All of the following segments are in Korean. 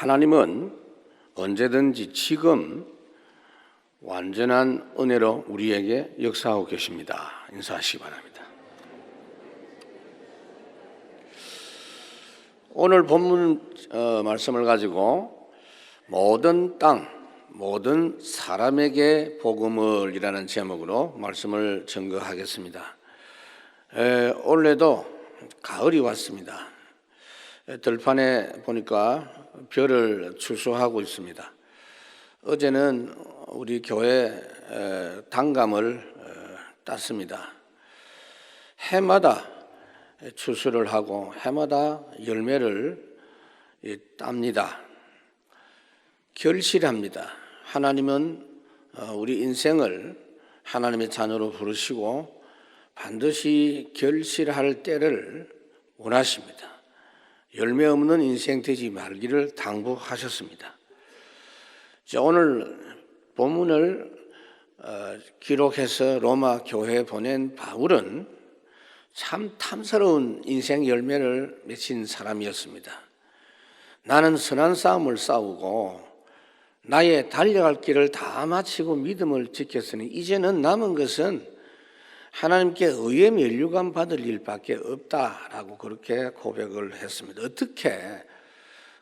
하나님은 언제든지 지금 완전한 은혜로 우리에게 역사하고 계십니다. 인사하시기 바랍니다. 오늘 본문 말씀을 가지고 모든 땅, 모든 사람에게 복음을 이라는 제목으로 말씀을 전거하겠습니다. 올해도 가을이 왔습니다. 들판에 보니까 별을 출소하고 있습니다. 어제는 우리 교회 단감을 땄습니다. 해마다 출소를 하고 해마다 열매를 땁니다. 결실합니다. 하나님은 우리 인생을 하나님의 자녀로 부르시고 반드시 결실할 때를 원하십니다. 열매 없는 인생 되지 말기를 당부하셨습니다. 오늘 본문을 기록해서 로마 교회에 보낸 바울은 참 탐스러운 인생 열매를 맺힌 사람이었습니다. 나는 선한 싸움을 싸우고 나의 달려갈 길을 다 마치고 믿음을 지켰으니 이제는 남은 것은 하나님께 의의 면류관 받을 일밖에 없다라고 그렇게 고백을 했습니다. 어떻게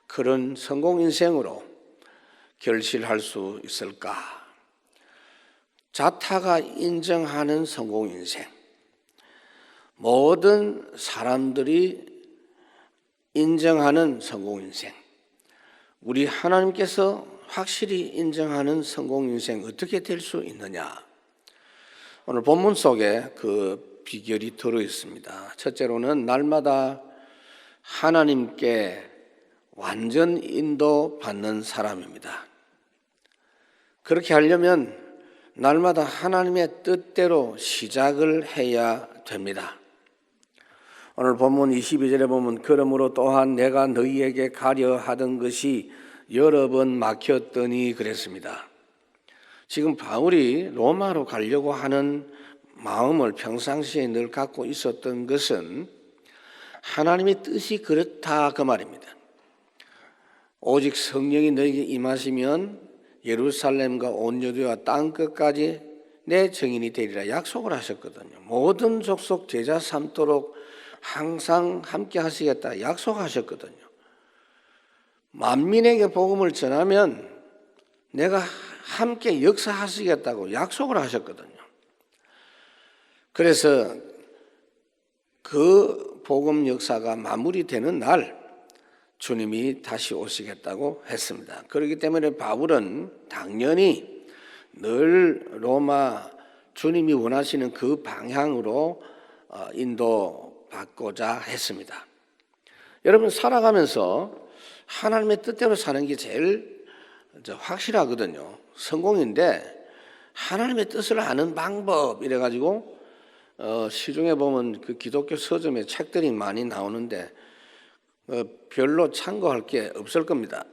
그런 성공 인생으로 결실할 수 있을까? 자타가 인정하는 성공 인생, 모든 사람들이 인정하는 성공 인생, 우리 하나님께서 확실히 인정하는 성공 인생 어떻게 될 수 있느냐? 오늘 본문 속에 그 비결이 들어 있습니다. 첫째로는 날마다 하나님께 완전 인도받는 사람입니다. 그렇게 하려면 날마다 하나님의 뜻대로 시작을 해야 됩니다. 오늘 본문 22절에 보면 그러므로 또한 내가 너희에게 가려 하던 것이 여러 번 막혔더니 그랬습니다. 지금 바울이 로마로 가려고 하는 마음을 평상시에 늘 갖고 있었던 것은 하나님의 뜻이 그렇다 그 말입니다. 오직 성령이 너에게 임하시면 예루살렘과 온 유대와 땅 끝까지 내 증인이 되리라 약속을 하셨거든요. 모든 족속 제자 삼도록 항상 함께 하시겠다 약속하셨거든요. 만민에게 복음을 전하면 내가 함께 역사하시겠다고 약속을 하셨거든요. 그래서 그 복음 역사가 마무리되는 날 주님이 다시 오시겠다고 했습니다. 그렇기 때문에 바울은 당연히 늘 로마 주님이 원하시는 그 방향으로 인도받고자 했습니다. 여러분 살아가면서 하나님의 뜻대로 사는 게 제일 확실하거든요. 성공인데 하나님의 뜻을 아는 방법 이래가지고 시중에 보면 그 기독교 서점에 책들이 많이 나오는데 별로 참고할 게 없을 겁니다.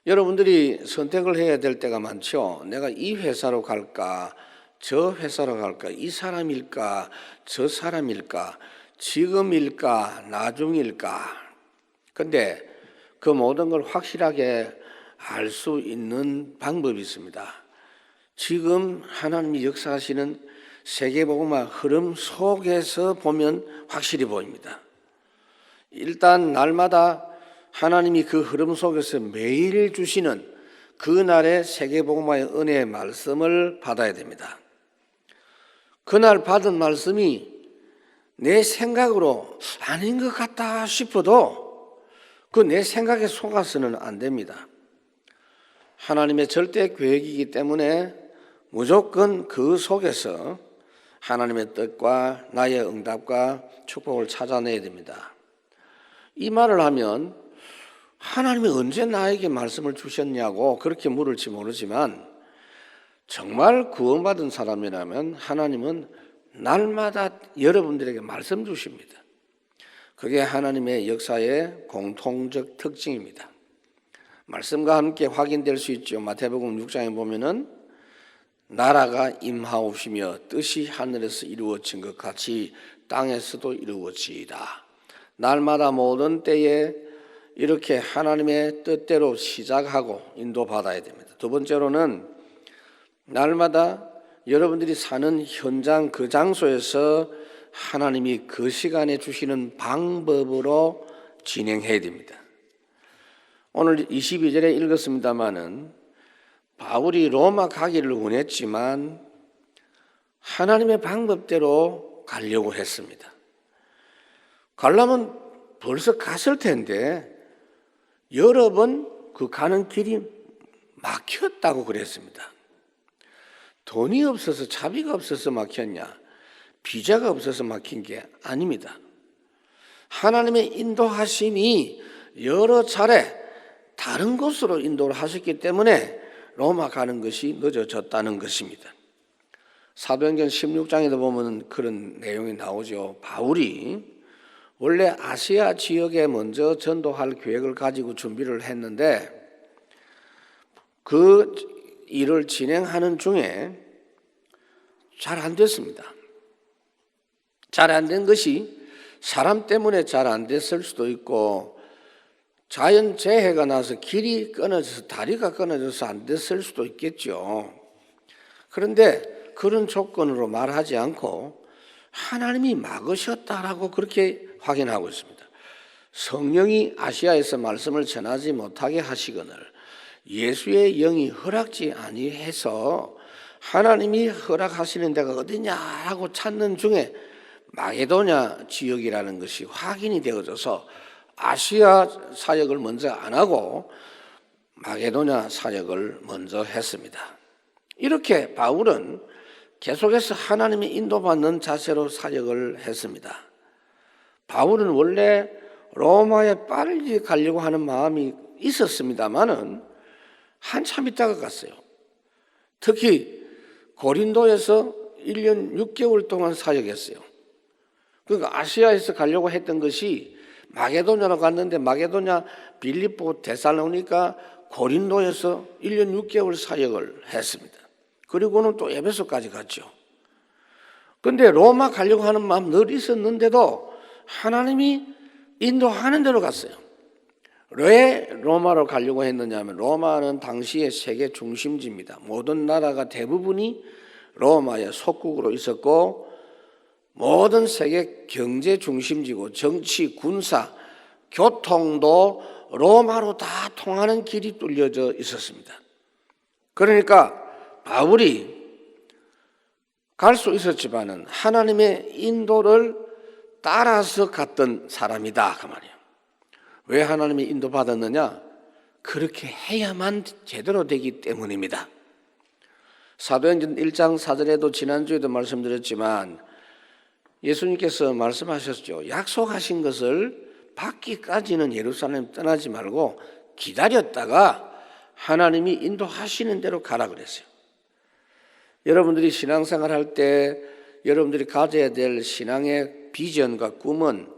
여러분들이 선택을 해야 될 때가 많죠. 내가 이 회사로 갈까 저 회사로 갈까 이 사람일까 저 사람일까 지금일까 나중일까. 근데 그 모든 걸 확실하게 알 수 있는 방법이 있습니다. 지금 하나님이 역사하시는 세계복음화 흐름 속에서 보면 확실히 보입니다. 일단 날마다 하나님이 그 흐름 속에서 매일 주시는 그날의 세계복음화의 은혜의 말씀을 받아야 됩니다. 그날 받은 말씀이 내 생각으로 아닌 것 같다 싶어도 그 내 생각에 속아서는 안 됩니다. 하나님의 절대 계획이기 때문에 무조건 그 속에서 하나님의 뜻과 나의 응답과 축복을 찾아내야 됩니다. 이 말을 하면 하나님이 언제 나에게 말씀을 주셨냐고 그렇게 물을지 모르지만 정말 구원받은 사람이라면 하나님은 날마다 여러분들에게 말씀 주십니다. 그게 하나님의 역사의 공통적 특징입니다. 말씀과 함께 확인될 수 있죠. 마태복음 6장에 보면은 나라가 임하옵시며 뜻이 하늘에서 이루어진 것 같이 땅에서도 이루어지이다. 날마다 모든 때에 이렇게 하나님의 뜻대로 시작하고 인도받아야 됩니다. 두 번째로는 날마다 여러분들이 사는 현장 그 장소에서 하나님이 그 시간에 주시는 방법으로 진행해야 됩니다. 오늘 22절에 읽었습니다마는 바울이 로마 가기를 원했지만 하나님의 방법대로 가려고 했습니다. 가려면 벌써 갔을 텐데 여러 번 그 가는 길이 막혔다고 그랬습니다. 돈이 없어서 차비가 없어서 막혔냐? 비자가 없어서 막힌 게 아닙니다. 하나님의 인도하심이 여러 차례 다른 곳으로 인도를 하셨기 때문에 로마 가는 것이 늦어졌다는 것입니다. 사도행전 16장에도 보면 그런 내용이 나오죠. 바울이 원래 아시아 지역에 먼저 전도할 계획을 가지고 준비를 했는데 그 일을 진행하는 중에 잘 안 됐습니다. 잘 안 된 것이 사람 때문에 잘 안 됐을 수도 있고 자연 재해가 나서 길이 끊어져서 다리가 끊어져서 안 됐을 수도 있겠죠. 그런데 그런 조건으로 말하지 않고 하나님이 막으셨다라고 그렇게 확인하고 있습니다. 성령이 아시아에서 말씀을 전하지 못하게 하시거늘 예수의 영이 허락지 아니해서 하나님이 허락하시는 데가 어디냐라고 찾는 중에 마게도냐 지역이라는 것이 확인이 되어져서 아시아 사역을 먼저 안 하고 마게도냐 사역을 먼저 했습니다. 이렇게 바울은 계속해서 하나님의 인도받는 자세로 사역을 했습니다. 바울은 원래 로마에 빨리 가려고 하는 마음이 있었습니다마는 한참 있다가 갔어요. 특히 고린도에서 1년 6개월 동안 사역했어요. 그러니까 아시아에서 가려고 했던 것이 마게도냐로 갔는데 마게도냐, 빌립보, 데살로니가, 고린도에서 1년 6개월 사역을 했습니다. 그리고는 또 에베소까지 갔죠. 그런데 로마 가려고 하는 마음 늘 있었는데도 하나님이 인도하는 대로 갔어요. 왜 로마로 가려고 했느냐 하면 로마는 당시의 세계 중심지입니다. 모든 나라가 대부분이 로마의 속국으로 있었고 모든 세계 경제 중심지고 정치, 군사, 교통도 로마로 다 통하는 길이 뚫려져 있었습니다. 그러니까 바울이 갈 수 있었지만은 하나님의 인도를 따라서 갔던 사람이다 그 말이에요. 왜 하나님이 인도받았느냐? 그렇게 해야만 제대로 되기 때문입니다. 사도행전 1장 4절에도 지난주에도 말씀드렸지만 예수님께서 말씀하셨죠. 약속하신 것을 받기까지는 예루살렘 떠나지 말고 기다렸다가 하나님이 인도하시는 대로 가라 그랬어요. 여러분들이 신앙생활 할 때 여러분들이 가져야 될 신앙의 비전과 꿈은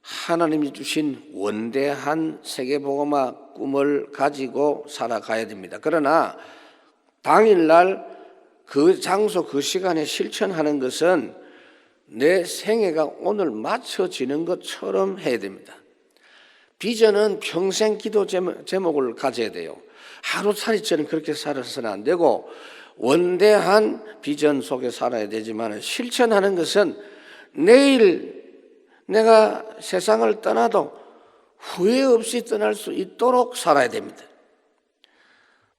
하나님이 주신 원대한 세계복음화 꿈을 가지고 살아가야 됩니다. 그러나 당일날 그 장소 그 시간에 실천하는 것은 내 생애가 오늘 맞춰지는 것처럼 해야 됩니다. 비전은 평생 기도 제목을 가져야 돼요. 하루살이처럼 그렇게 살아서는 안 되고 원대한 비전 속에 살아야 되지만 실천하는 것은 내일 내가 세상을 떠나도 후회 없이 떠날 수 있도록 살아야 됩니다.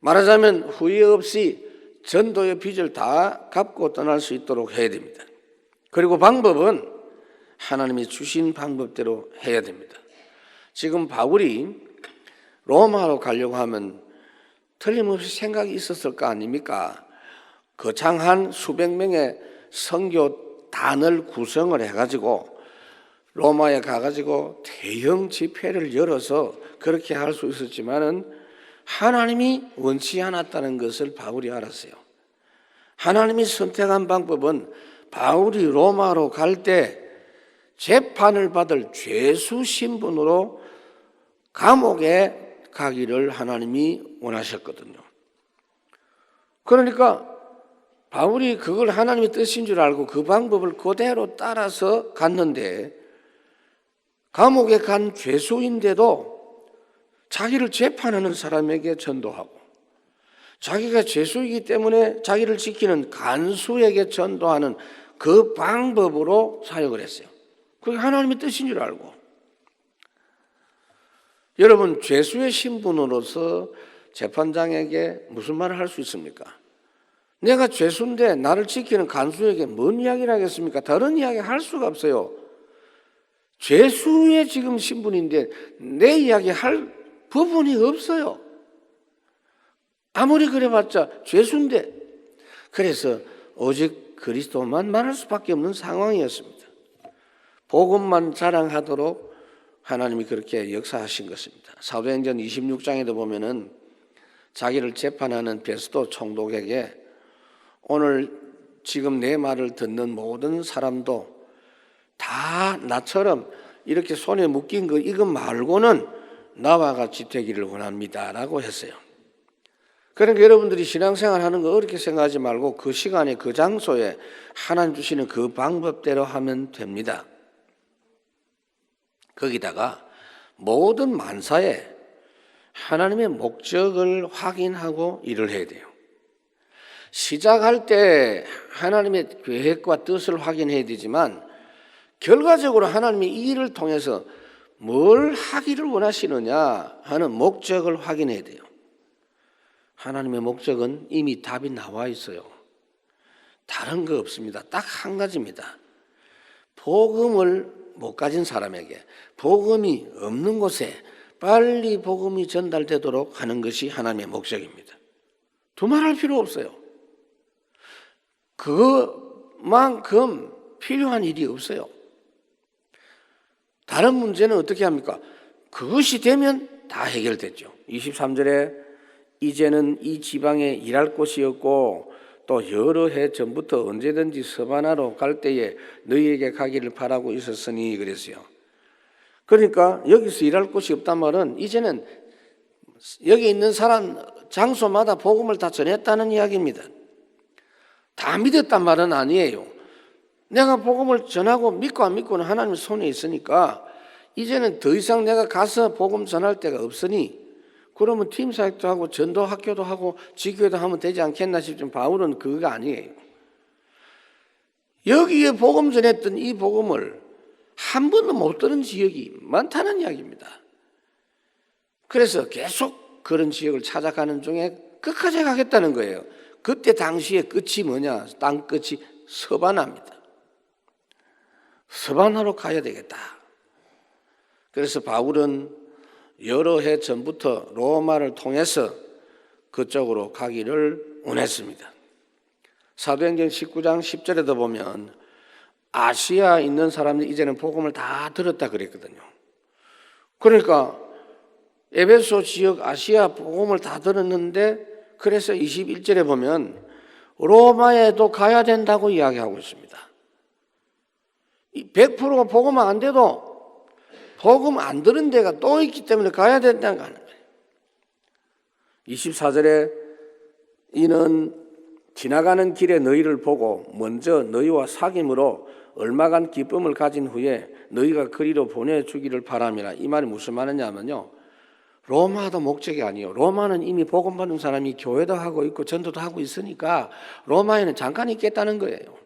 말하자면 후회 없이 전도의 빚을 다 갚고 떠날 수 있도록 해야 됩니다. 그리고 방법은 하나님이 주신 방법대로 해야 됩니다. 지금 바울이 로마로 가려고 하면 틀림없이 생각이 있었을 거 아닙니까? 거창한 수백 명의 선교단을 구성을 해가지고 로마에 가가지고 대형 집회를 열어서 그렇게 할 수 있었지만은 하나님이 원치 않았다는 것을 바울이 알았어요. 하나님이 선택한 방법은 바울이 로마로 갈 때 재판을 받을 죄수 신분으로 감옥에 가기를 하나님이 원하셨거든요. 그러니까 바울이 그걸 하나님의 뜻인 줄 알고 그 방법을 그대로 따라서 갔는데 감옥에 간 죄수인데도 자기를 재판하는 사람에게 전도하고, 자기가 죄수이기 때문에 자기를 지키는 간수에게 전도하는 그 방법으로 사역을 했어요. 그게 하나님의 뜻인 줄 알고. 여러분, 죄수의 신분으로서 재판장에게 무슨 말을 할 수 있습니까? 내가 죄수인데 나를 지키는 간수에게 뭔 이야기를 하겠습니까? 다른 이야기 할 수가 없어요. 죄수의 지금 신분인데 내 이야기 할 부분이 없어요. 아무리 그래봤자 죄수인데. 그래서 오직 그리스도만 말할 수밖에 없는 상황이었습니다. 복음만 자랑하도록 하나님이 그렇게 역사하신 것입니다. 사도행전 26장에도 보면은 자기를 재판하는 베스도 총독에게 오늘 지금 내 말을 듣는 모든 사람도 다 나처럼 이렇게 손에 묶인 거 이거 말고는 나와 같이 되기를 원합니다 라고 했어요. 그러니까 여러분들이 신앙생활 하는 거 어렵게 생각하지 말고 그 시간에 그 장소에 하나님 주시는 그 방법대로 하면 됩니다. 거기다가 모든 만사에 하나님의 목적을 확인하고 일을 해야 돼요. 시작할 때 하나님의 계획과 뜻을 확인해야 되지만 결과적으로 하나님이 이 일을 통해서 뭘 하기를 원하시느냐 하는 목적을 확인해야 돼요. 하나님의 목적은 이미 답이 나와 있어요. 다른 거 없습니다. 딱 한 가지입니다. 복음을 못 가진 사람에게, 복음이 없는 곳에 빨리 복음이 전달되도록 하는 것이 하나님의 목적입니다. 두말할 필요 없어요. 그만큼 필요한 일이 없어요. 다른 문제는 어떻게 합니까? 그것이 되면 다 해결됐죠. 23절에 이제는 이 지방에 일할 곳이 없고 또 여러 해 전부터 언제든지 서바나로 갈 때에 너희에게 가기를 바라고 있었으니 그랬어요. 그러니까 여기서 일할 곳이 없단 말은 이제는 여기 있는 사람 장소마다 복음을 다 전했다는 이야기입니다. 다 믿었단 말은 아니에요. 내가 복음을 전하고 믿고 안 믿고는 하나님 손에 있으니까 이제는 더 이상 내가 가서 복음 전할 데가 없으니 그러면 팀 사역도 하고 전도 학교도 하고 지교도 하면 되지 않겠나 싶지만 바울은 그거 아니에요. 여기에 복음 전했던 이 복음을 한 번도 못 들은 지역이 많다는 이야기입니다. 그래서 계속 그런 지역을 찾아가는 중에 끝까지 가겠다는 거예요. 그때 당시에 끝이 뭐냐? 땅 끝이 서바나입니다. 서바나로 가야 되겠다. 그래서 바울은 여러 해 전부터 로마를 통해서 그쪽으로 가기를 원했습니다. 사도행전 19장 10절에도 보면 아시아에 있는 사람들이 이제는 복음을 다 들었다 그랬거든요. 그러니까 에베소 지역 아시아 복음을 다 들었는데 그래서 21절에 보면 로마에도 가야 된다고 이야기하고 있습니다. 100%가 복음 안 돼도 복음 안 들은 데가 또 있기 때문에 가야 된다는 거 아니에요. 24절에 이는 지나가는 길에 너희를 보고 먼저 너희와 사귐으로 얼마간 기쁨을 가진 후에 너희가 그리로 보내주기를 바람이라. 이 말이 무슨 말이냐면요, 로마도 목적이 아니에요. 로마는 이미 복음 받은 사람이 교회도 하고 있고 전도도 하고 있으니까 로마에는 잠깐 있겠다는 거예요.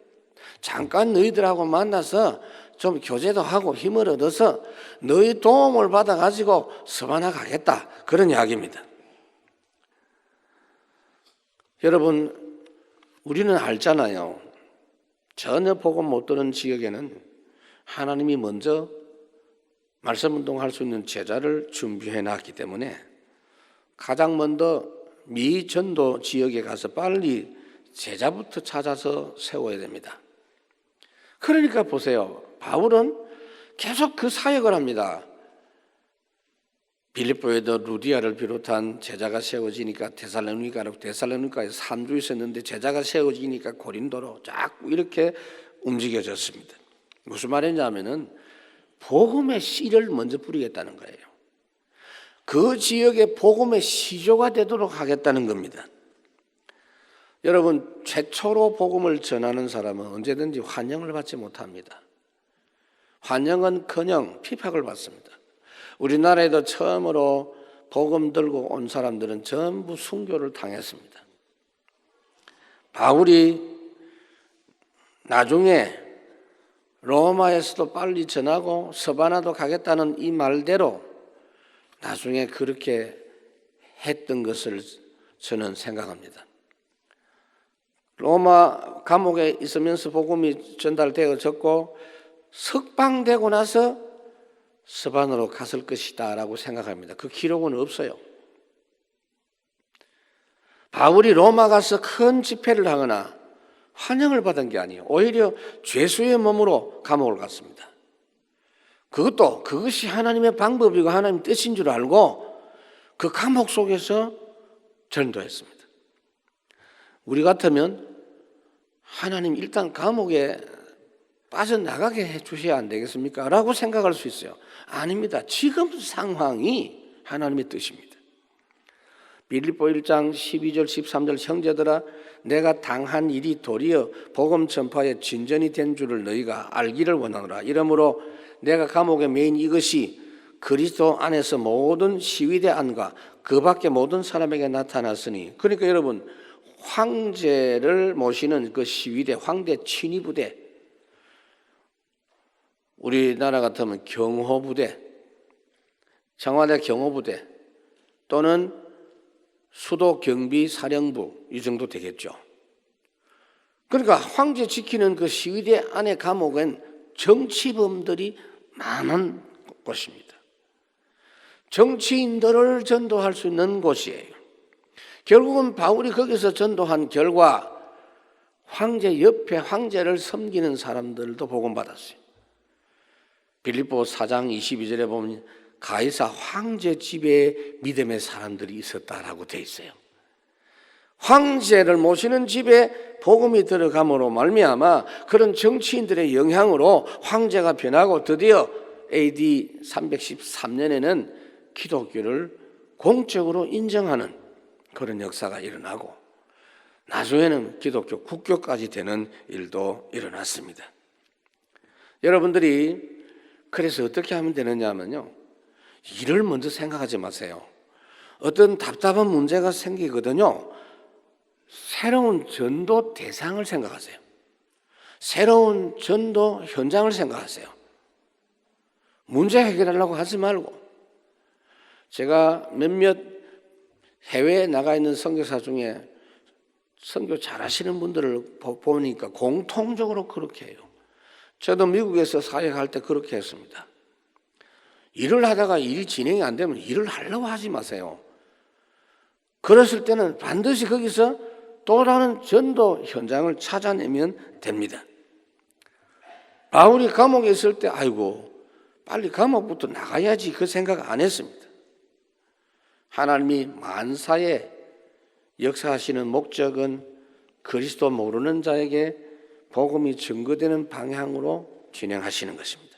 잠깐 너희들하고 만나서 좀 교제도 하고 힘을 얻어서 너희 도움을 받아가지고 서바나 가겠다, 그런 이야기입니다. 여러분, 우리는 알잖아요. 전혀 복음 못 듣는 지역에는 하나님이 먼저 말씀 운동할 수 있는 제자를 준비해 놨기 때문에 가장 먼저 미전도 지역에 가서 빨리 제자부터 찾아서 세워야 됩니다. 그러니까 보세요. 바울은 계속 그 사역을 합니다. 빌립보에도 루디아를 비롯한 제자가 세워지니까 데살로니가에서 3주 있었는데 제자가 세워지니까 고린도로 자꾸 이렇게 움직여졌습니다. 무슨 말이냐면은 복음의 씨를 먼저 뿌리겠다는 거예요. 그 지역에 복음의 시조가 되도록 하겠다는 겁니다. 여러분, 최초로 복음을 전하는 사람은 언제든지 환영을 받지 못합니다. 환영은커녕 핍박을 받습니다. 우리나라에도 처음으로 복음 들고 온 사람들은 전부 순교를 당했습니다. 바울이 나중에 로마에서도 빨리 전하고 서바나도 가겠다는 이 말대로 나중에 그렇게 했던 것을 저는 생각합니다. 로마 감옥에 있으면서 복음이 전달되어졌고 석방되고 나서 서바나로 갔을 것이다 라고 생각합니다. 그 기록은 없어요. 바울이 로마 가서 큰 집회를 하거나 환영을 받은 게 아니에요. 오히려 죄수의 몸으로 감옥을 갔습니다. 그것이 하나님의 방법이고 하나님의 뜻인 줄 알고 그 감옥 속에서 전도했습니다. 우리 같으면 하나님 일단 감옥에 빠져나가게 해주셔야 안 되겠습니까? 라고 생각할 수 있어요. 아닙니다. 지금 상황이 하나님의 뜻입니다. 빌립보 1장 12절 13절 형제들아 내가 당한 일이 도리어 복음 전파의 진전이 된 줄을 너희가 알기를 원하노라. 이러므로 내가 감옥에 매인 이것이 그리스도 안에서 모든 시위대 안과 그 밖에 모든 사람에게 나타났으니, 그러니까 여러분 황제를 모시는 그 시위대, 황대 친위부대, 우리나라 같으면 경호부대, 청와대 경호부대 또는 수도 경비 사령부 이 정도 되겠죠. 그러니까 황제 지키는 그 시위대 안에 감옥엔 정치범들이 많은 곳입니다. 정치인들을 전도할 수 있는 곳이에요. 결국은 바울이 거기서 전도한 결과 황제 옆에 황제를 섬기는 사람들도 복음받았어요. 빌립보 4장 22절에 보면 가이사 황제 집에 믿음의 사람들이 있었다라고 돼 있어요. 황제를 모시는 집에 복음이 들어감으로 말미암아 그런 정치인들의 영향으로 황제가 변하고 드디어 AD 313년에는 기독교를 공적으로 인정하는 그런 역사가 일어나고 나중에는 기독교 국교까지 되는 일도 일어났습니다. 여러분들이 그래서 어떻게 하면 되느냐면요, 일을 먼저 생각하지 마세요. 어떤 답답한 문제가 생기거든요. 새로운 전도 대상을 생각하세요. 새로운 전도 현장을 생각하세요. 문제 해결하려고 하지 말고. 제가 몇몇 해외에 나가 있는 선교사 중에 선교 잘하시는 분들을 보니까 공통적으로 그렇게 해요. 저도 미국에서 사역할 때 그렇게 했습니다. 일을 하다가 일이 진행이 안 되면 일을 하려고 하지 마세요. 그랬을 때는 반드시 거기서 또 다른 전도 현장을 찾아내면 됩니다. 바울이 감옥에 있을 때 아이고 빨리 감옥부터 나가야지 그 생각 안 했습니다. 하나님이 만사에 역사하시는 목적은 그리스도 모르는 자에게 복음이 증거되는 방향으로 진행하시는 것입니다.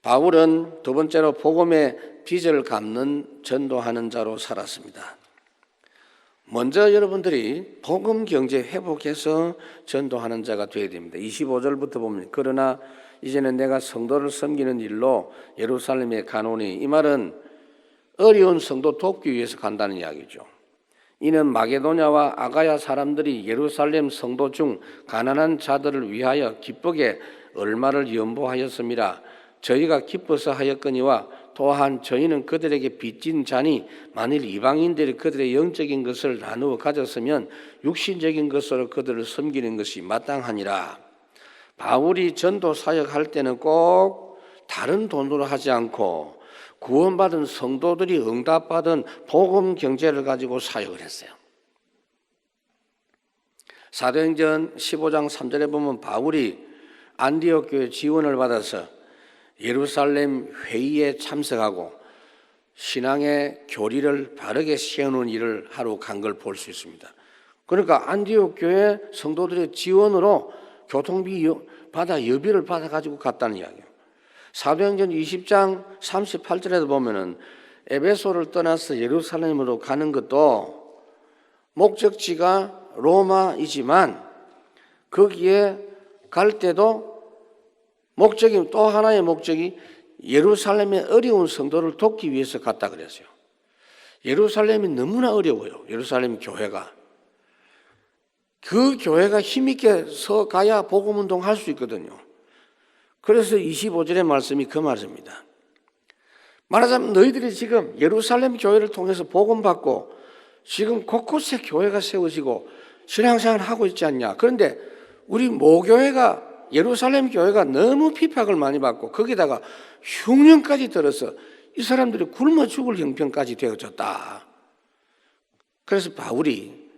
바울은 두 번째로 복음의 빚을 갚는 전도하는 자로 살았습니다. 먼저 여러분들이 복음 경제 회복해서 전도하는 자가 되어야 됩니다. 25절부터 보면 그러나 이제는 내가 성도를 섬기는 일로 예루살렘에 가노니, 이 말은 어려운 성도 돕기 위해서 간다는 이야기죠. 이는 마게도냐와 아가야 사람들이 예루살렘 성도 중 가난한 자들을 위하여 기쁘게 얼마를 연보하였음이라. 저희가 기뻐서 하였거니와 또한 저희는 그들에게 빚진 자니 만일 이방인들이 그들의 영적인 것을 나누어 가졌으면 육신적인 것으로 그들을 섬기는 것이 마땅하니라. 바울이 전도 사역할 때는 꼭 다른 돈으로 하지 않고 구원받은 성도들이 응답받은 복음 경제를 가지고 사역을 했어요. 사도행전 15장 3절에 보면 바울이 안디옥 교회 지원을 받아서 예루살렘 회의에 참석하고 신앙의 교리를 바르게 세우는 일을 하러 간 걸 볼 수 있습니다. 그러니까 안디옥 교회 성도들의 지원으로 교통비 받아 여비를 받아 가지고 갔다는 이야기예요. 사도행전 20장 38절에도 보면은 에베소를 떠나서 예루살렘으로 가는 것도 목적지가 로마이지만 거기에 갈 때도 또 하나의 목적이 예루살렘의 어려운 성도를 돕기 위해서 갔다 그랬어요. 예루살렘이 너무나 어려워요. 예루살렘 교회가. 그 교회가 힘있게 서 가야 복음운동 할 수 있거든요. 그래서 25절의 말씀이 그 말입니다. 말하자면 너희들이 지금 예루살렘 교회를 통해서 복음 받고 지금 곳곳에 교회가 세워지고 신앙생활을 하고 있지 않냐. 그런데 우리 모교회가 예루살렘 교회가 너무 핍박을 많이 받고 거기다가 흉년까지 들어서 이 사람들이 굶어 죽을 형편까지 되어졌다. 그래서 바울이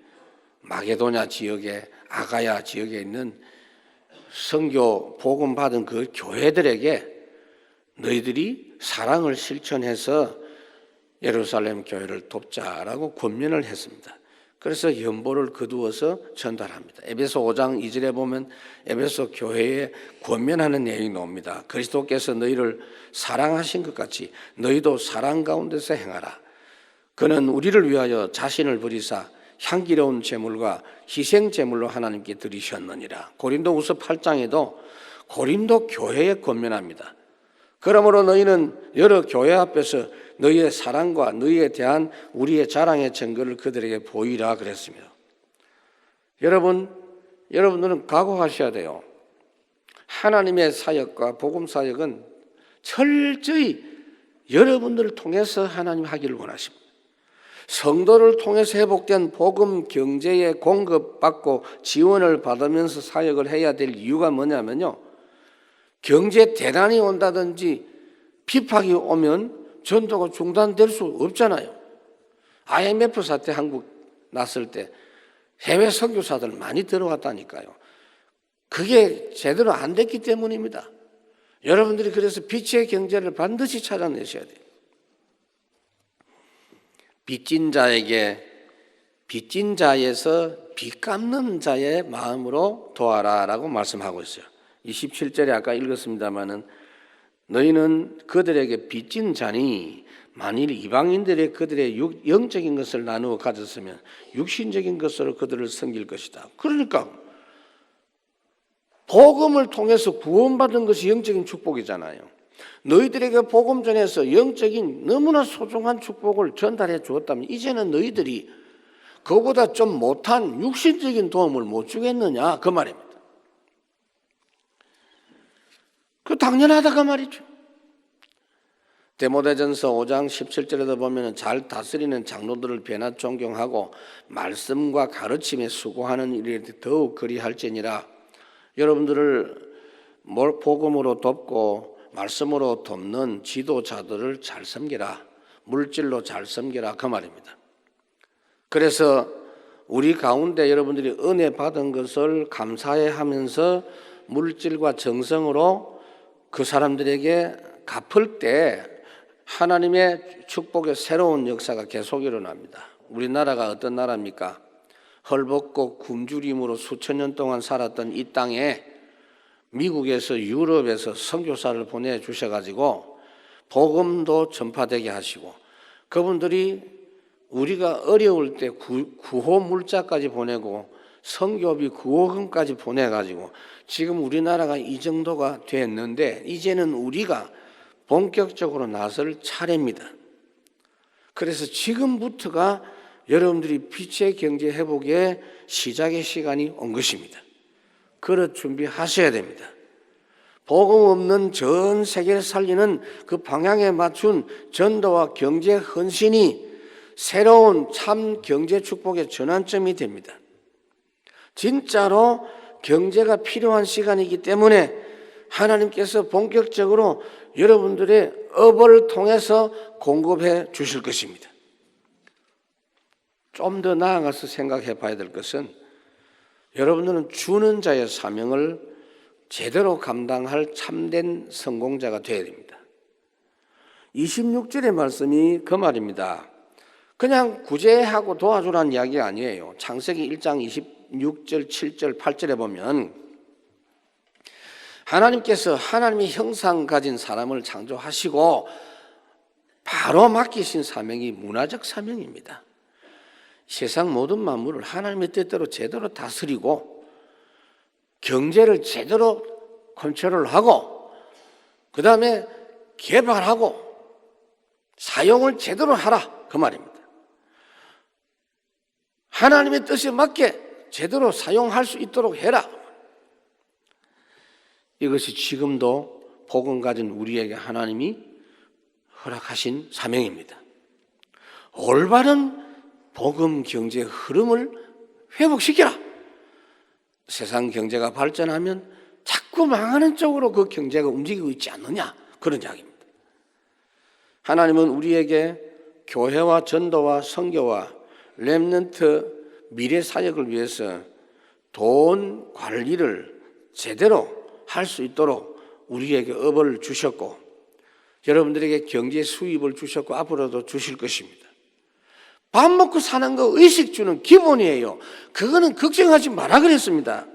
마게도냐 지역에 아가야 지역에 있는 선교 복음 받은 그 교회들에게 너희들이 사랑을 실천해서 예루살렘 교회를 돕자라고 권면을 했습니다. 그래서 연보를 거두어서 전달합니다. 에베소 5장 2절에 보면 에베소 교회에 권면하는 내용이 나옵니다. 그리스도께서 너희를 사랑하신 것 같이 너희도 사랑 가운데서 행하라. 그는 우리를 위하여 자신을 버리사 향기로운 제물과 희생 제물로 하나님께 드리셨느니라. 고린도후서 8장에도 고린도 교회에 권면합니다. 그러므로 너희는 여러 교회 앞에서 너희의 사랑과 너희에 대한 우리의 자랑의 증거를 그들에게 보이라 그랬습니다. 여러분들은 각오하셔야 돼요. 하나님의 사역과 복음 사역은 철저히 여러분들을 통해서 하나님 하기를 원하십니다. 성도를 통해서 회복된 복음 경제에 공급받고 지원을 받으면서 사역을 해야 될 이유가 뭐냐면요, 경제 대란이 온다든지 비박이 오면 전도가 중단될 수 없잖아요. IMF 사태 한국 났을 때 해외 선교사들 많이 들어왔다니까요. 그게 제대로 안 됐기 때문입니다. 여러분들이 그래서 빛의 경제를 반드시 찾아내셔야 돼요. 빚진 자에게 빚진 자에서 빚 갚는 자의 마음으로 도와라라고 말씀하고 있어요. 27절에 아까 읽었습니다마는 너희는 그들에게 빚진 자니 만일 이방인들의 그들의 영적인 것을 나누어 가졌으면 육신적인 것으로 그들을 섬길 것이다. 그러니까 복음을 통해서 구원받은 것이 영적인 축복이잖아요. 너희들에게 복음 전해서 영적인 너무나 소중한 축복을 전달해 주었다면 이제는 너희들이 그보다 좀 못한 육신적인 도움을 못 주겠느냐 그 말입니다. 그 당연하다 그 말이죠. 디모데전서 5장 17절에도 보면 잘 다스리는 장로들을 배나 존경하고 말씀과 가르침에 수고하는 일에 더욱 그리할지니라. 여러분들을 복음으로 돕고 말씀으로 돕는 지도자들을 잘 섬기라. 물질로 잘 섬기라 그 말입니다. 그래서 우리 가운데 여러분들이 은혜 받은 것을 감사해 하면서 물질과 정성으로 그 사람들에게 갚을 때 하나님의 축복의 새로운 역사가 계속 일어납니다. 우리나라가 어떤 나라입니까? 헐벗고 굶주림으로 수천 년 동안 살았던 이 땅에 미국에서 유럽에서 선교사를 보내주셔가지고 복음도 전파되게 하시고 그분들이 우리가 어려울 때 구호 물자까지 보내고 선교비 구호금까지 보내가지고 지금 우리나라가 이 정도가 됐는데 이제는 우리가 본격적으로 나설 차례입니다. 그래서 지금부터가 여러분들이 빛의 경제 회복의 시작의 시간이 온 것입니다. 그릇 준비하셔야 됩니다. 복음 없는 전 세계를 살리는 그 방향에 맞춘 전도와 경제 헌신이 새로운 참 경제 축복의 전환점이 됩니다. 진짜로 경제가 필요한 시간이기 때문에 하나님께서 본격적으로 여러분들의 업을 통해서 공급해 주실 것입니다. 좀 더 나아가서 생각해 봐야 될 것은 여러분들은 주는 자의 사명을 제대로 감당할 참된 성공자가 되어야 됩니다. 26절의 말씀이 그 말입니다. 그냥 구제하고 도와주라는 이야기가 아니에요. 창세기 1장 26절, 7절, 8절에 보면 하나님께서 하나님의 형상 가진 사람을 창조하시고 바로 맡기신 사명이 문화적 사명입니다. 세상 모든 만물을 하나님의 뜻대로 제대로 다스리고 경제를 제대로 컨트롤하고 그 다음에 개발하고 사용을 제대로 하라 그 말입니다. 하나님의 뜻에 맞게 제대로 사용할 수 있도록 해라. 이것이 지금도 복음 가진 우리에게 하나님이 허락하신 사명입니다. 올바른 복음 경제의 흐름을 회복시키라. 세상 경제가 발전하면 자꾸 망하는 쪽으로 그 경제가 움직이고 있지 않느냐, 그런 이야기입니다. 하나님은 우리에게 교회와 전도와 선교와 렘넌트 미래 사역을 위해서 돈 관리를 제대로 할 수 있도록 우리에게 업을 주셨고, 여러분들에게 경제 수입을 주셨고 앞으로도 주실 것입니다. 밥 먹고 사는 거 의식 주는 기본이에요. 그거는 걱정하지 마라 그랬습니다.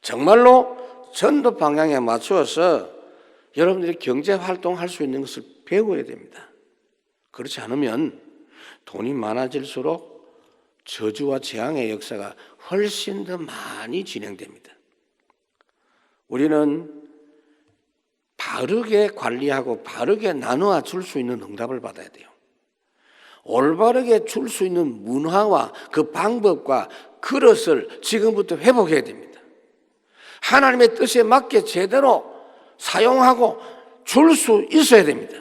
정말로 전도 방향에 맞추어서 여러분들이 경제 활동할 수 있는 것을 배워야 됩니다. 그렇지 않으면 돈이 많아질수록 저주와 재앙의 역사가 훨씬 더 많이 진행됩니다. 우리는 바르게 관리하고 바르게 나누어 줄 수 있는 응답을 받아야 돼요. 올바르게 줄 수 있는 문화와 그 방법과 그릇을 지금부터 회복해야 됩니다. 하나님의 뜻에 맞게 제대로 사용하고 줄 수 있어야 됩니다.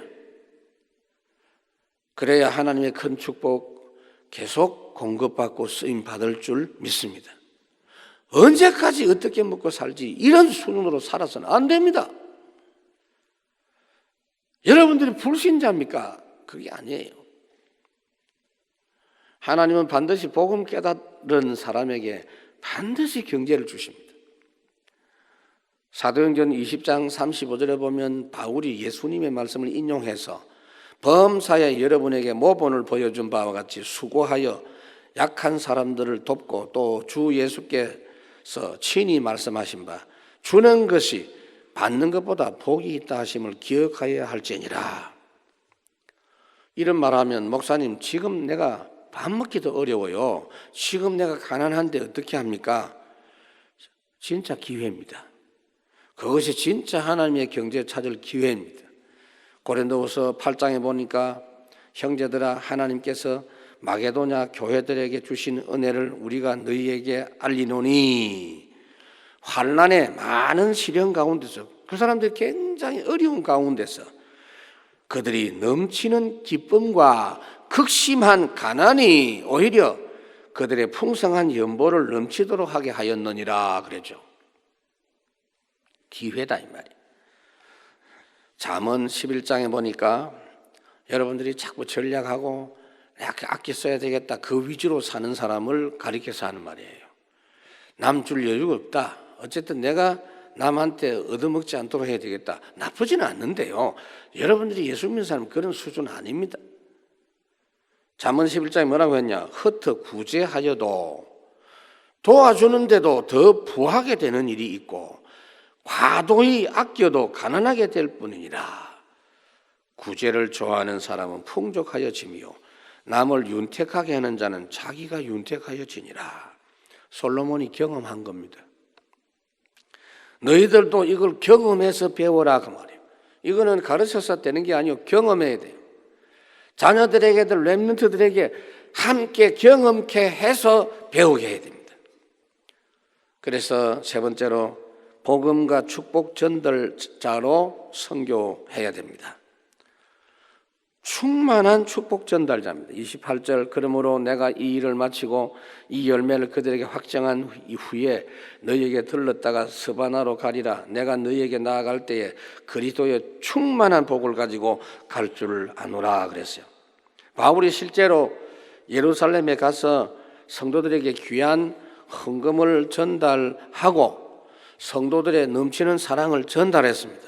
그래야 하나님의 큰 축복 계속 공급받고 쓰임받을 줄 믿습니다. 언제까지 어떻게 먹고 살지 이런 수준으로 살아서는 안 됩니다. 여러분들이 불신자입니까? 그게 아니에요. 하나님은 반드시 복음 깨달은 사람에게 반드시 경제를 주십니다. 사도행전 20장 35절에 보면 바울이 예수님의 말씀을 인용해서 범사에 여러분에게 모본을 보여준 바와 같이 수고하여 약한 사람들을 돕고 또 주 예수께서 친히 말씀하신 바 주는 것이 받는 것보다 복이 있다 하심을 기억하여야 할지니라. 이런 말하면 목사님 지금 내가 밥 먹기도 어려워요. 지금 내가 가난한데 어떻게 합니까? 진짜 기회입니다. 그것이 진짜 하나님의 경제 찾을 기회입니다. 고린도후서 8장에 보니까 형제들아 하나님께서 마게도냐 교회들에게 주신 은혜를 우리가 너희에게 알리노니 환난의 많은 시련 가운데서 그 사람들이 굉장히 어려운 가운데서 그들이 넘치는 기쁨과 극심한 가난이 오히려 그들의 풍성한 연보를 넘치도록 하게 하였느니라 그랬죠. 기회다 이 말이에요. 잠언 11장에 보니까 여러분들이 자꾸 전략하고 이렇게 아껴 써야 되겠다 그 위주로 사는 사람을 가리켜서 하는 말이에요. 남 줄 여유가 없다. 어쨌든 내가 남한테 얻어먹지 않도록 해야 되겠다. 나쁘지는 않는데요. 여러분들이 예수 믿는 사람은 그런 수준 아닙니다. 잠언 11장에 뭐라고 했냐? 흩어 구제하여도 도와주는데도 더 부하게 되는 일이 있고 과도히 아껴도 가난하게 될 뿐이니라. 구제를 좋아하는 사람은 풍족하여지며 남을 윤택하게 하는 자는 자기가 윤택하여지니라. 솔로몬이 경험한 겁니다. 너희들도 이걸 경험해서 배워라 그 말이에요. 이거는 가르쳐서 되는 게 아니고 경험해야 돼요. 자녀들에게도 렘넌트들에게 함께 경험케 해서 배우게 해야 됩니다. 그래서 세 번째로 복음과 축복 전달자로 선교해야 됩니다. 충만한 축복 전달자입니다. 28절 그러므로 내가 이 일을 마치고 이 열매를 그들에게 확정한 이후에 너희에게 들렀다가 스바나로 가리라. 내가 너희에게 나아갈 때에 그리스도의 충만한 복을 가지고 갈 줄 아노라 그랬어요. 바울이 실제로 예루살렘에 가서 성도들에게 귀한 헌금을 전달하고 성도들의 넘치는 사랑을 전달했습니다.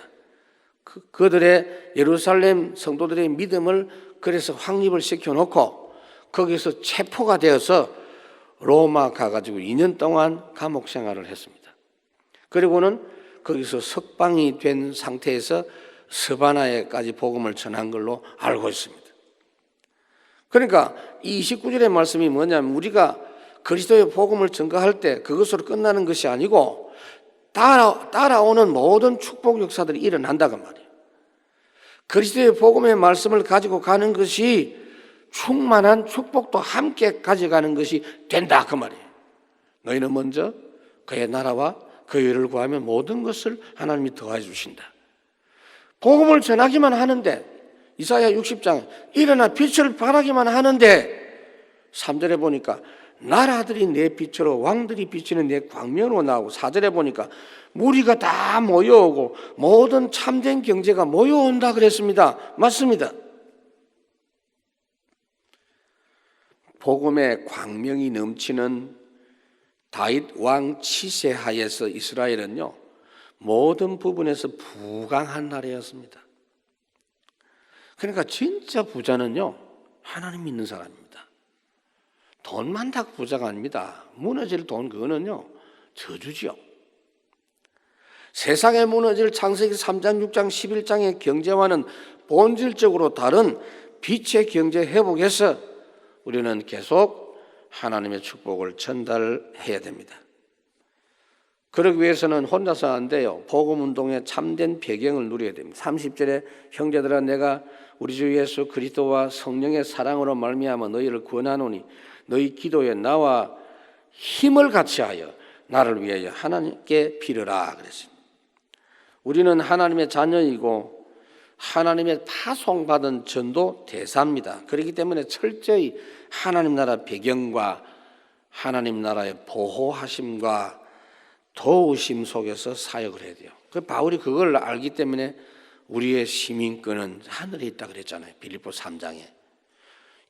그들의 예루살렘 성도들의 믿음을 그래서 확립을 시켜놓고 거기서 체포가 되어서 로마 가가지고 2년 동안 감옥 생활을 했습니다. 그리고는 거기서 석방이 된 상태에서 스바나에까지 복음을 전한 걸로 알고 있습니다. 그러니까 이 29절의 말씀이 뭐냐면 우리가 그리스도의 복음을 전가할 때 그것으로 끝나는 것이 아니고 따라오는 모든 축복 역사들이 일어난다고 말이에요. 그리스도의 복음의 말씀을 가지고 가는 것이 충만한 축복도 함께 가져가는 것이 된다 그 말이에요. 너희는 먼저 그의 나라와 그의 의를 구하면 모든 것을 하나님이 더해 주신다. 복음을 전하기만 하는데, 이사야 60장 일어나 빛을 발하기만 하는데 3절에 보니까 나라들이 내 빛으로 왕들이 비치는 내 광명으로 나오고, 4절에 보니까 무리가 다 모여오고 모든 참된 경제가 모여온다 그랬습니다. 맞습니다. 복음의 광명이 넘치는 다윗 왕 치세 하에서 이스라엘은요, 모든 부분에서 부강한 나라였습니다. 그러니까 진짜 부자는요, 하나님 믿는 사람입니다. 돈 많다고 부자가 아닙니다. 무너질 돈, 그거는요 저주지요. 세상에 무너질 창세기 3장, 6장, 11장의 경제와는 본질적으로 다른 빛의 경제 회복에서 우리는 계속 하나님의 축복을 전달해야 됩니다. 그러기 위해서는 혼자서 안 돼요. 복음운동의 참된 배경을 누려야 됩니다. 30절에 형제들아 내가 우리 주 예수 그리스도와 성령의 사랑으로 말미암아 너희를 구원하노니 너희 기도에 나와 힘을 같이하여 나를 위하여 하나님께 빌으라 그랬습니다. 우리는 하나님의 자녀이고 하나님의 파송받은 전도 대사입니다. 그렇기 때문에 철저히 하나님 나라 배경과 하나님 나라의 보호하심과 도우심 속에서 사역을 해야 돼요. 그 바울이 그걸 알기 때문에 우리의 시민권은 하늘에 있다 그랬잖아요. 빌립보 3장에.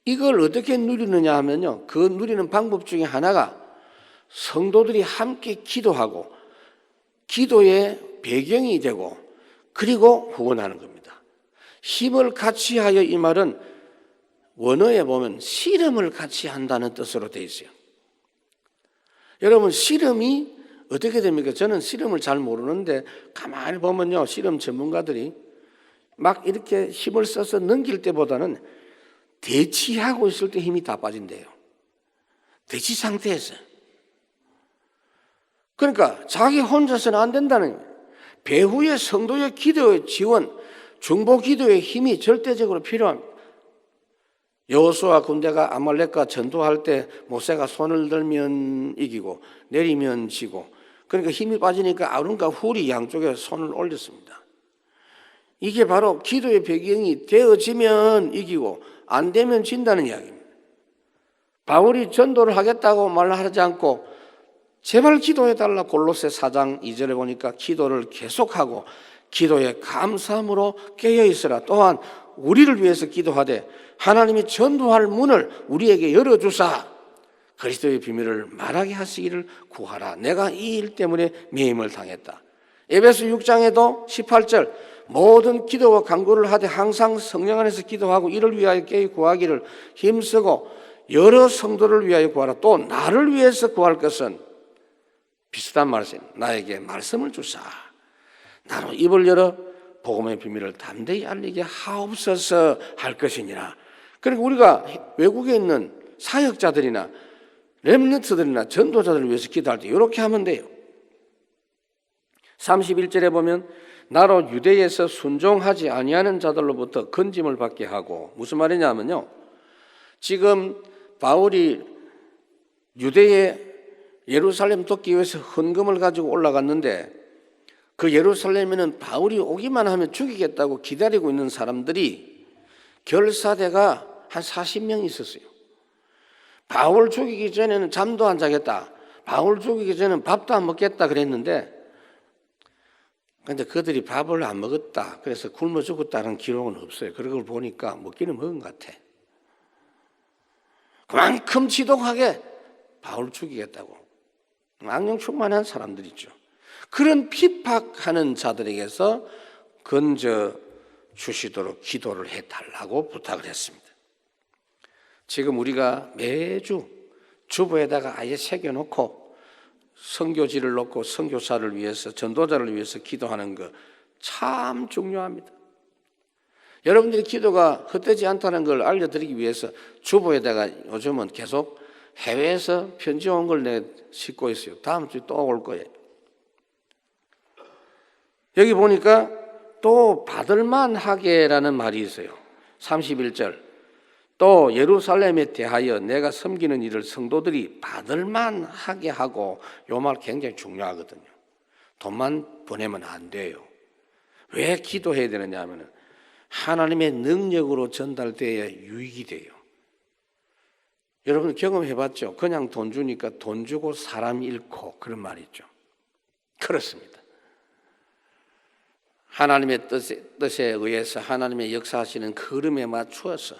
이걸 어떻게 누리느냐 하면요, 그 누리는 방법 중에 하나가 성도들이 함께 기도하고 기도의 배경이 되고 그리고 후원하는 겁니다. 힘을 같이 하여, 이 말은 원어에 보면 씨름을 같이 한다는 뜻으로 되어 있어요. 여러분, 씨름이 어떻게 됩니까? 저는 씨름을 잘 모르는데 가만히 보면요, 씨름 전문가들이 막 이렇게 힘을 써서 넘길 때보다는 대치하고 있을 때 힘이 다 빠진대요. 대치 상태에서. 그러니까 자기 혼자서는 안 된다는 거예요. 배후의 성도의 기도의 지원, 중보 기도의 힘이 절대적으로 필요합니다. 여호수아 군대가 아말렉과 전투할 때 모세가 손을 들면 이기고 내리면 지고, 그러니까 힘이 빠지니까 아론과 훌이 양쪽에 손을 올렸습니다. 이게 바로 기도의 배경이 되어지면 이기고 안 되면 진다는 이야기입니다. 바울이 전도를 하겠다고 말하지 않고 제발 기도해달라 골로새 4장 2절에 보니까 기도를 계속하고 기도에 감사함으로 깨어있으라. 또한 우리를 위해서 기도하되 하나님이 전도할 문을 우리에게 열어주사 그리스도의 비밀을 말하게 하시기를 구하라. 내가 이 일 때문에 매임을 당했다. 에베소 6장에도 18절 모든 기도와 간구를 하되 항상 성령 안에서 기도하고 이를 위하여 깨어 구하기를 힘쓰고 여러 성도를 위하여 구하라. 또 나를 위해서 구할 것은 비슷한 말씀, 나에게 말씀을 주사 나로 입을 열어 복음의 비밀을 담대히 알리게 하옵소서 할 것이니라. 그러니까 우리가 외국에 있는 사역자들이나 렘넌트들이나 전도자들을 위해서 기도할 때 이렇게 하면 돼요. 31절에 보면 나로 유대에서 순종하지 아니하는 자들로부터 건짐을 받게 하고, 무슨 말이냐면요, 지금 바울이 유대에 예루살렘 돕기 위해서 헌금을 가지고 올라갔는데 그 예루살렘에는 바울이 오기만 하면 죽이겠다고 기다리고 있는 사람들이 결사대가 한 40명 있었어요. 바울 죽이기 전에는 잠도 안 자겠다, 바울 죽이기 전에는 밥도 안 먹겠다 그랬는데, 근데 그들이 밥을 안 먹었다, 그래서 굶어 죽었다는 기록은 없어요. 그런 걸 보니까 먹기는 먹은 것 같아. 그만큼 지독하게 바울 죽이겠다고 악령 충만한 사람들이죠. 그런 핍박하는 자들에게서 건져 주시도록 기도를 해달라고 부탁을 했습니다. 지금 우리가 매주 주보에다가 아예 새겨놓고 선교지를 놓고 선교사를 위해서, 전도자를 위해서 기도하는 거 참 중요합니다. 여러분들이 기도가 헛되지 않다는 걸 알려드리기 위해서 주보에다가 요즘은 계속 해외에서 편지 온 걸 내가 싣고 있어요. 다음 주에 또 올 거예요. 여기 보니까 또 받을만하게라는 말이 있어요. 31절 또 예루살렘에 대하여 내가 섬기는 일을 성도들이 받을만 하게 하고, 요 말 굉장히 중요하거든요. 돈만 보내면 안 돼요. 왜 기도해야 되느냐 하면 하나님의 능력으로 전달돼야 유익이 돼요. 여러분 경험해봤죠? 그냥 돈 주니까 돈 주고 사람 잃고 그런 말이 있죠. 그렇습니다. 하나님의 뜻에 의해서 하나님의 역사하시는 그 흐름에 맞추어서,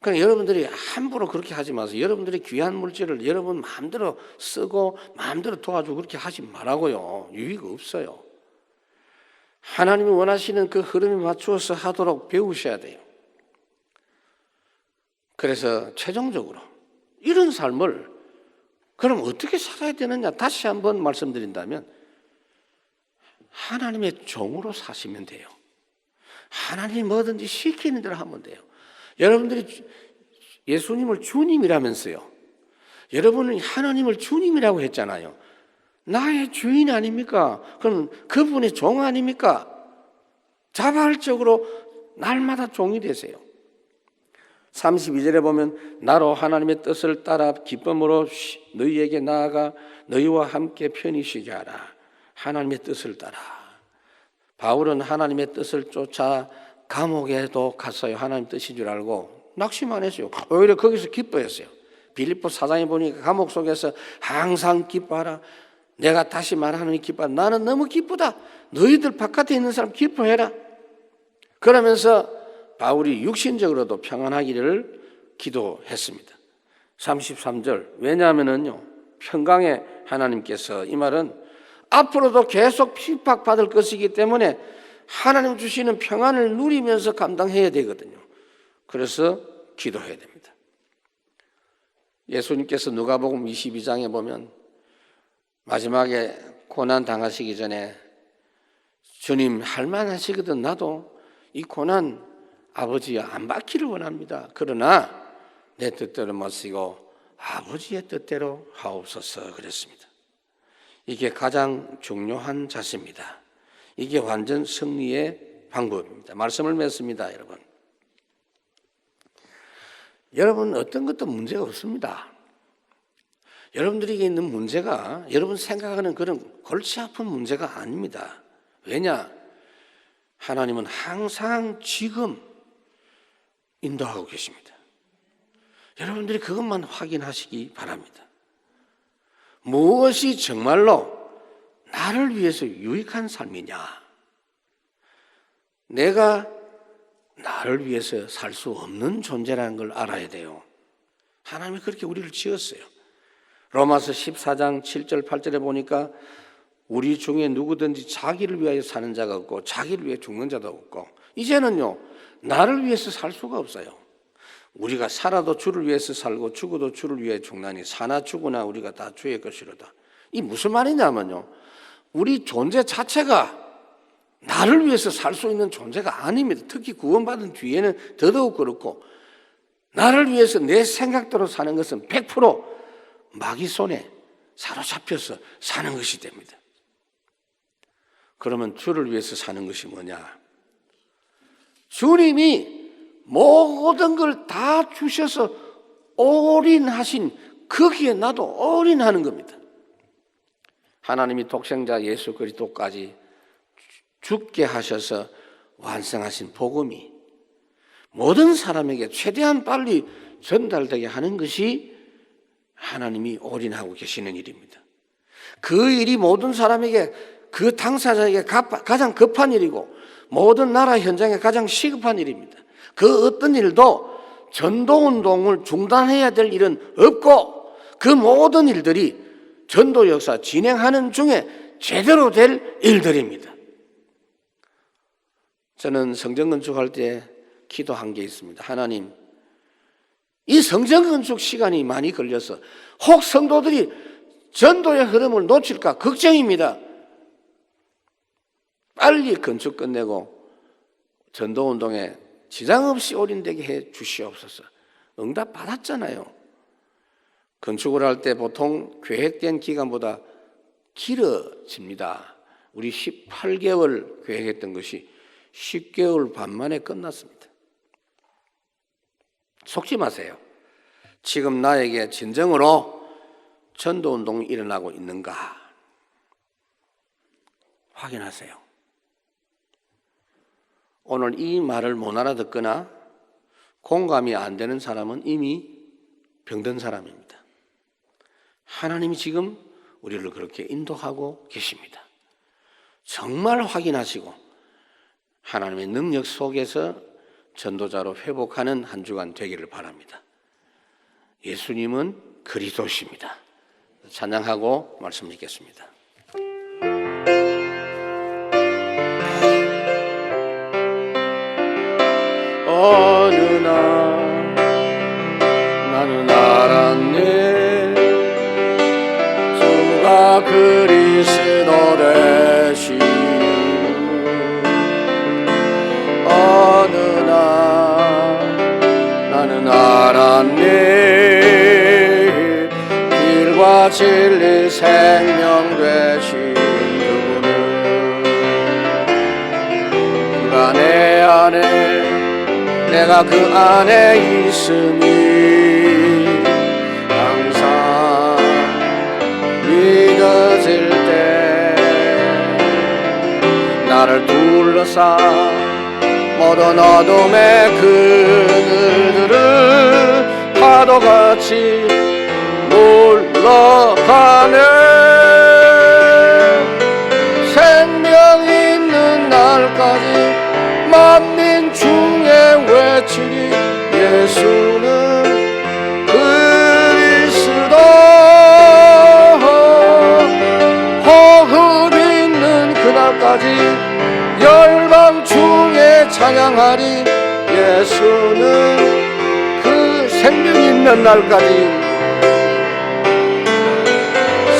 그러니까 여러분들이 함부로 그렇게 하지 마세요. 여러분들이 귀한 물질을 여러분 마음대로 쓰고 마음대로 도와주고 그렇게 하지 말라고요. 유익 없어요. 하나님이 원하시는 그 흐름에 맞추어서 하도록 배우셔야 돼요. 그래서 최종적으로 이런 삶을 그럼 어떻게 살아야 되느냐, 다시 한번 말씀드린다면 하나님의 종으로 사시면 돼요. 하나님이 뭐든지 시키는 대로 하면 돼요. 여러분들이 예수님을 주님이라면서요. 여러분은 하나님을 주님이라고 했잖아요. 나의 주인 아닙니까? 그럼 그분의 종 아닙니까? 자발적으로 날마다 종이 되세요. 32절에 보면 나로 하나님의 뜻을 따라 기쁨으로 너희에게 나아가 너희와 함께 편히 쉬게 하라. 하나님의 뜻을 따라. 바울은 하나님의 뜻을 쫓아 감옥에도 갔어요. 하나님 뜻인 줄 알고 낙심만 했어요. 오히려 거기서 기뻐했어요. 빌립보 4장에 보니까 감옥 속에서 항상 기뻐하라. 내가 다시 말하는 기뻐하라. 나는 너무 기쁘다. 너희들 바깥에 있는 사람 기뻐해라. 그러면서 바울이 육신적으로도 평안하기를 기도했습니다. 33절, 왜냐하면요 평강의 하나님께서, 이 말은 앞으로도 계속 핍박받을 것이기 때문에 하나님 주시는 평안을 누리면서 감당해야 되거든요. 그래서 기도해야 됩니다. 예수님께서 누가복음 22장에 보면 마지막에 고난 당하시기 전에 주님 할만하시거든 나도 이 고난 아버지야 안 받기를 원합니다. 그러나 내 뜻대로 마시고 아버지의 뜻대로 하옵소서 그랬습니다. 이게 가장 중요한 자세입니다. 이게 완전 승리의 방법입니다. 말씀을 맺습니다, 여러분. 여러분 어떤 것도 문제가 없습니다. 여러분들에게 있는 문제가 여러분 생각하는 그런 골치 아픈 문제가 아닙니다. 왜냐? 하나님은 항상 지금 인도하고 계십니다. 여러분들이 그것만 확인하시기 바랍니다. 무엇이 정말로 나를 위해서 유익한 삶이냐? 내가 나를 위해서 살 수 없는 존재라는 걸 알아야 돼요. 하나님이 그렇게 우리를 지었어요. 로마서 14장 7절 8절에 보니까 우리 중에 누구든지 자기를 위하여 사는 자가 없고 자기를 위해 죽는 자도 없고, 이제는요 나를 위해서 살 수가 없어요. 우리가 살아도 주를 위해서 살고 죽어도 주를 위해 죽나니 사나 죽으나 우리가 다 주의 것이로다. 이 무슨 말이냐면요, 우리 존재 자체가 나를 위해서 살 수 있는 존재가 아닙니다. 특히 구원받은 뒤에는 더더욱 그렇고, 나를 위해서 내 생각대로 사는 것은 100% 마귀 손에 사로잡혀서 사는 것이 됩니다. 그러면 주를 위해서 사는 것이 뭐냐? 주님이 모든 걸 다 주셔서 올인하신 거기에 나도 올인하는 겁니다. 하나님이 독생자 예수 그리스도까지 죽게 하셔서 완성하신 복음이 모든 사람에게 최대한 빨리 전달되게 하는 것이 하나님이 올인하고 계시는 일입니다. 그 일이 모든 사람에게, 그 당사자에게 가장 급한 일이고 모든 나라 현장에 가장 시급한 일입니다. 그 어떤 일도 전도운동을 중단해야 될 일은 없고 그 모든 일들이 전도 역사 진행하는 중에 제대로 될 일들입니다. 저는 성전 건축할 때 기도한 게 있습니다. 하나님, 이 성전 건축 시간이 많이 걸려서 혹 성도들이 전도의 흐름을 놓칠까 걱정입니다. 빨리 건축 끝내고 전도운동에 지장 없이 올인되게 해 주시옵소서. 응답 받았잖아요. 건축을 할 때 보통 계획된 기간보다 길어집니다. 우리 18개월 계획했던 것이 10개월 반 만에 끝났습니다. 속지 마세요. 지금 나에게 진정으로 전도운동이 일어나고 있는가 확인하세요. 오늘 이 말을 못 알아듣거나 공감이 안 되는 사람은 이미 병든 사람입니다. 하나님이 지금 우리를 그렇게 인도하고 계십니다. 정말 확인하시고 하나님의 능력 속에서 전도자로 회복하는 한 주간 되기를 바랍니다. 예수님은 그리스도십니다. 찬양하고 말씀 읽겠습니다. 어느 날 나는 알았네, 주가 그리스도 되심을. 어느 날 나는 알았네, 길과 진리 생명 되신 그분을. 그가 내 안에, 내가 그 안에 있으니 항상 믿어질 때 나를 둘러싸 모든 어둠의 그늘들을 파도같이 물러가네. 생명 있는 날까지 만민 중에 외치리, 예수는 그리스도. 호흡 있는 그날까지 열방 중에 찬양하리, 예수는 그 생명 있는 날까지,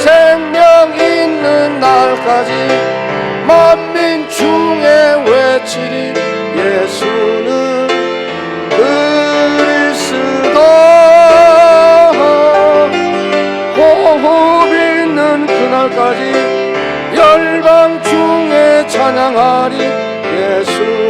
생명 있는 날까지 만민 중에 외치리, 예수는 그리스도. 호흡 있는 그날까지 열방 중에 찬양하리, 예수